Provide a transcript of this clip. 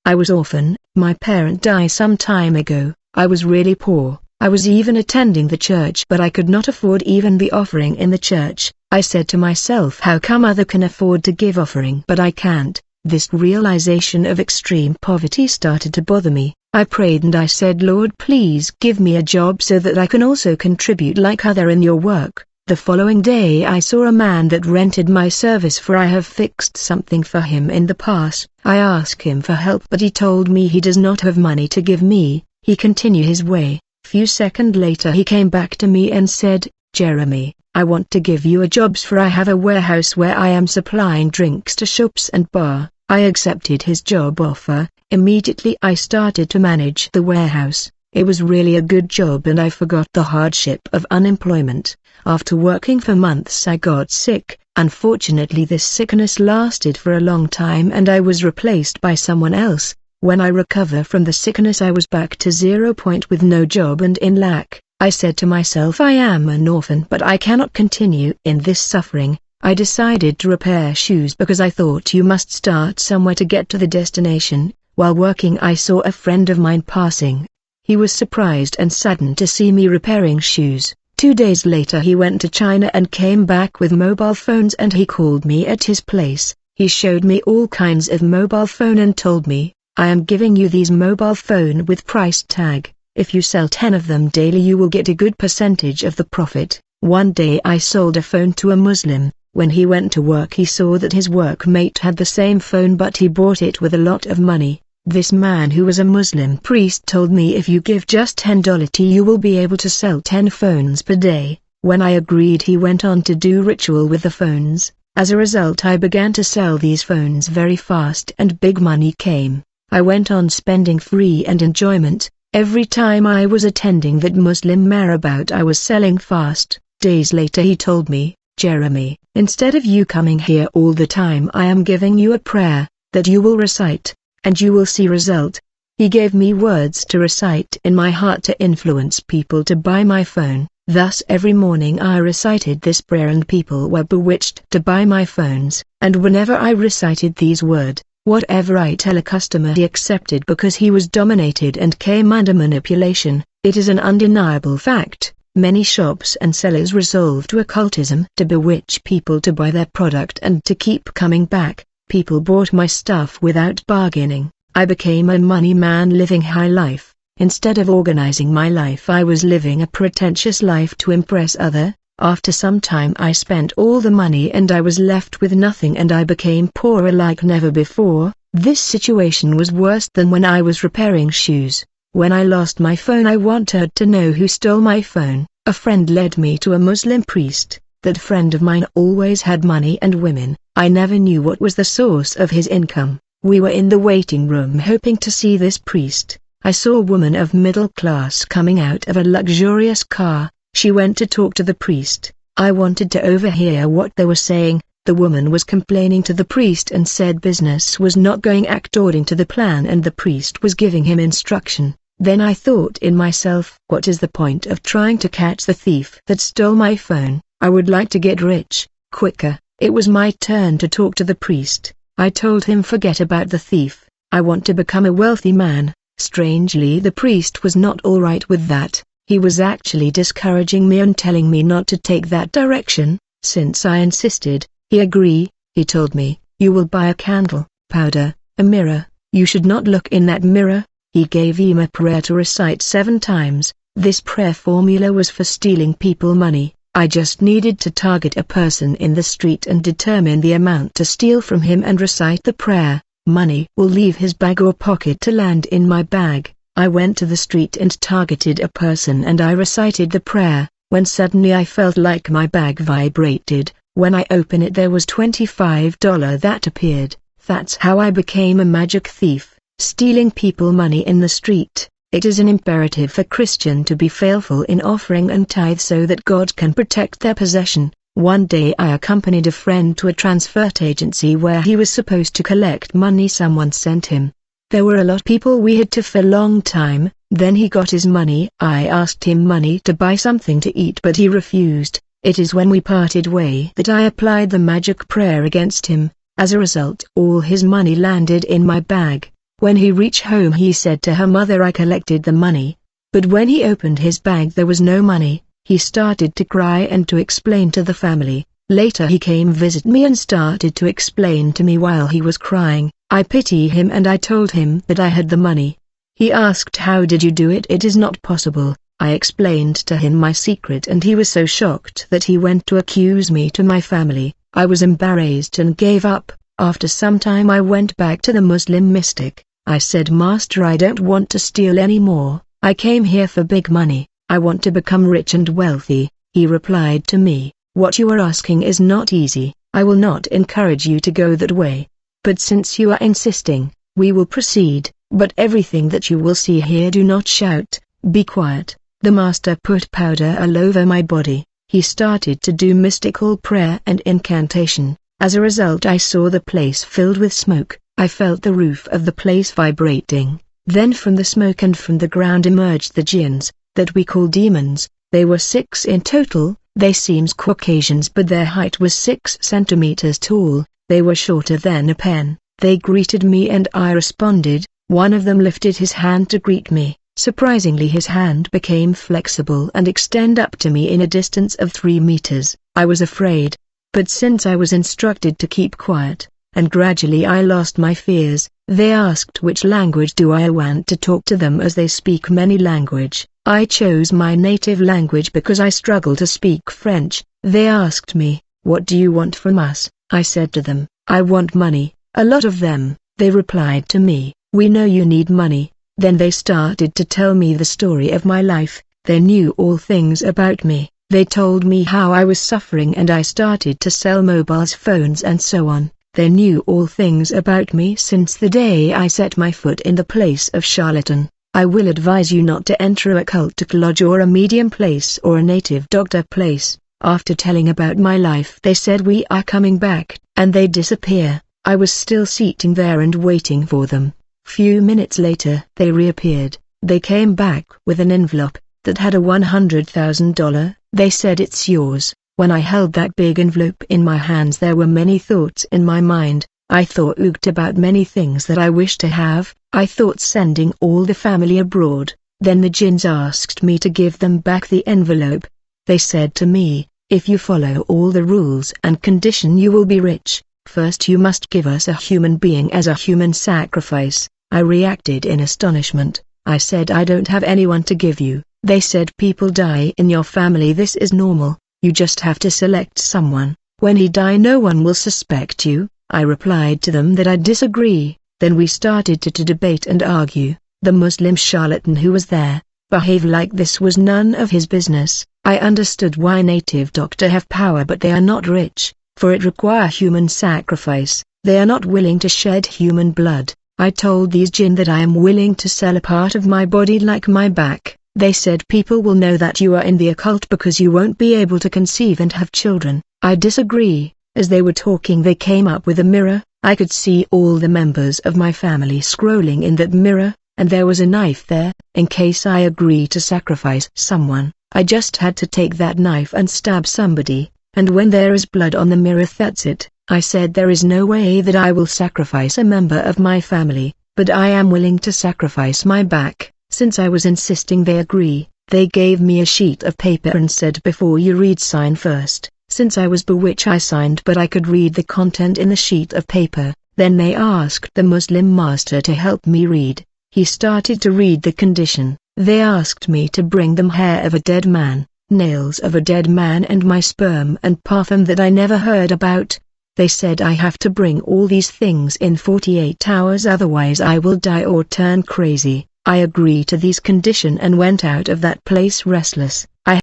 I was orphan, my parent died some time ago, I was really poor. I was even attending the church but I could not afford even the offering in the church. I said to myself, how come other can afford to give offering but I can't? This realization of extreme poverty started to bother me. I prayed and I said, Lord, please give me a job so that I can also contribute like other in your work. The following day I saw a man that rented my service for I have fixed something for him in the past. I asked him for help but he told me he does not have money to give me. He continued his way. Few seconds later he came back to me and said, Jeremy, I want to give you a job for I have a warehouse where I am supplying drinks to shops and bar. I accepted his job offer. Immediately I started to manage the warehouse. It was really a good job and I forgot the hardship of unemployment. After working for months I got sick. Unfortunately this sickness lasted for a long time and I was replaced by someone else. When I recovered from the sickness I was back to 0 point with no job and in lack. I said to myself, I am an orphan but I cannot continue in this suffering. I decided to repair shoes because I thought you must start somewhere to get to the destination. While working I saw a friend of mine passing. He was surprised and saddened to see me repairing shoes. 2 days later he went to China and came back with mobile phones and he called me at his place. He showed me all kinds of mobile phone and told me, I am giving you these mobile phone with price tag. If you sell 10 of them daily you will get a good percentage of the profit. One day I sold a phone to a Muslim. When he went to work he saw that his workmate had the same phone but he bought it with a lot of money. This man who was a Muslim priest told me if you give just $10 you will be able to sell 10 phones per day. When I agreed he went on to do ritual with the phones. As a result I began to sell these phones very fast and big money came. I went on spending free and enjoyment. Every time I was attending that Muslim marabout I was selling fast. Days later he told me, Jeremy, instead of you coming here all the time I am giving you a prayer, that you will recite, and you will see result. He gave me words to recite in my heart to influence people to buy my phone. Thus every morning I recited this prayer and people were bewitched to buy my phones. And whenever I recited these words, whatever I tell a customer he accepted because he was dominated and came under manipulation. It is an undeniable fact. Many shops and sellers resolved to occultism to bewitch people to buy their product and to keep coming back. People bought my stuff without bargaining. I became a money man living high life. Instead of organizing my life I was living a pretentious life to impress other. After some time I spent all the money and I was left with nothing and I became poorer like never before. This situation was worse than when I was repairing shoes. When I lost my phone I wanted to know who stole my phone. A friend led me to a Muslim priest. That friend of mine always had money and women. I never knew what was the source of his income. We were in the waiting room hoping to see this priest. I saw a woman of middle class coming out of a luxurious car. She went to talk to the priest. I wanted to overhear what they were saying. The woman was complaining to the priest and said business was not going according to the plan and the priest was giving him instruction. Then I thought in myself, what is the point of trying to catch the thief that stole my phone? I would like to get rich, quicker. It was my turn to talk to the priest. I told him forget about the thief. I want to become a wealthy man. Strangely the priest was not all right with that. He was actually discouraging me and telling me not to take that direction. Since I insisted, he agreed. He told me, you will buy a candle, powder, a mirror. You should not look in that mirror. He gave him a prayer to recite 7 times. This prayer formula was for stealing people money. I just needed to target a person in the street and determine the amount to steal from him and recite the prayer. Money will leave his bag or pocket to land in my bag. I went to the street and targeted a person and I recited the prayer, when suddenly I felt like my bag vibrated. When I opened it there was $25 that appeared. That's how I became a magic thief. Stealing people money in the street. It is an imperative for Christian to be faithful in offering and tithe so that God can protect their possession. One day I accompanied a friend to a transfer agency where he was supposed to collect money someone sent him. There were a lot of people we had to for a long time. Then he got his money. I asked him money to buy something to eat but he refused. It is when we parted way that I applied the magic prayer against him. As a result all his money landed in my bag. When he reached home he said to her mother, I collected the money. But when he opened his bag there was no money. He started to cry and to explain to the family. Later he came visit me and started to explain to me while he was crying. I pity him and I told him that I had the money. He asked, how did you do it? It is not possible. I explained to him my secret and he was so shocked that he went to accuse me to my family. I was embarrassed and gave up. After some time I went back to the Muslim mystic. I said, Master, I don't want to steal anymore. I came here for big money. I want to become rich and wealthy. He replied to me, what you are asking is not easy. I will not encourage you to go that way. But since you are insisting, we will proceed. But everything that you will see here, do not shout, be quiet. The master put powder all over my body. He started to do mystical prayer and incantation. As a result I saw the place filled with smoke. I felt the roof of the place vibrating. Then from the smoke and from the ground emerged the jinns, that we call demons. They were 6 in total. They seemed Caucasians but their height was 6 centimeters tall. They were shorter than a pen. They greeted me and I responded. One of them lifted his hand to greet me. Surprisingly his hand became flexible and extended up to me in a distance of 3 meters. I was afraid. But since I was instructed to keep quiet, and gradually I lost my fears, they asked which language do I want to talk to them as they speak many language. I chose my native language because I struggle to speak French. They asked me, what do you want from us? I said to them, I want money, a lot of them. They replied to me, we know you need money. Then they started to tell me the story of my life. They knew all things about me. They told me how I was suffering and I started to sell mobile phones and so on. They knew all things about me since the day I set my foot in the place of charlatan. I will advise you not to enter a cultic lodge or a medium place or a native doctor place. After telling about my life they said we are coming back, and they disappear. I was still sitting there and waiting for them. Few minutes later they reappeared. They came back with an envelope that had a $100,000. They said it's yours. When I held that big envelope in my hands there were many thoughts in my mind. I thought about many things that I wished to have. I thought sending all the family abroad. Then the jinns asked me to give them back the envelope. They said to me, if you follow all the rules and condition you will be rich. First you must give us a human being as a human sacrifice. I reacted in astonishment. I said I don't have anyone to give you. They said people die in your family, this is normal, you just have to select someone. When he die no one will suspect you. I replied to them that I disagree. Then we started to debate and argue. The Muslim charlatan who was there, behaved like this was none of his business. I understood why native doctor have power but they are not rich, for it require human sacrifice. They are not willing to shed human blood. I told these jinn that I am willing to sell a part of my body like my back. They said people will know that you are in the occult because you won't be able to conceive and have children. I disagree. As they were talking they came up with a mirror. I could see all the members of my family scrolling in that mirror, and there was a knife there. In case I agree to sacrifice someone, I just had to take that knife and stab somebody, and when there is blood on the mirror that's it. I said there is no way that I will sacrifice a member of my family, but I am willing to sacrifice my back. Since I was insisting they agree. They gave me a sheet of paper and said before you read sign first. Since I was bewitched I signed but I could read the content in the sheet of paper. Then they asked the Muslim master to help me read. He started to read the condition. They asked me to bring them hair of a dead man, nails of a dead man and my sperm and parfum that I never heard about. They said I have to bring all these things in 48 hours otherwise I will die or turn crazy. I agreed to these conditions and went out of that place restless.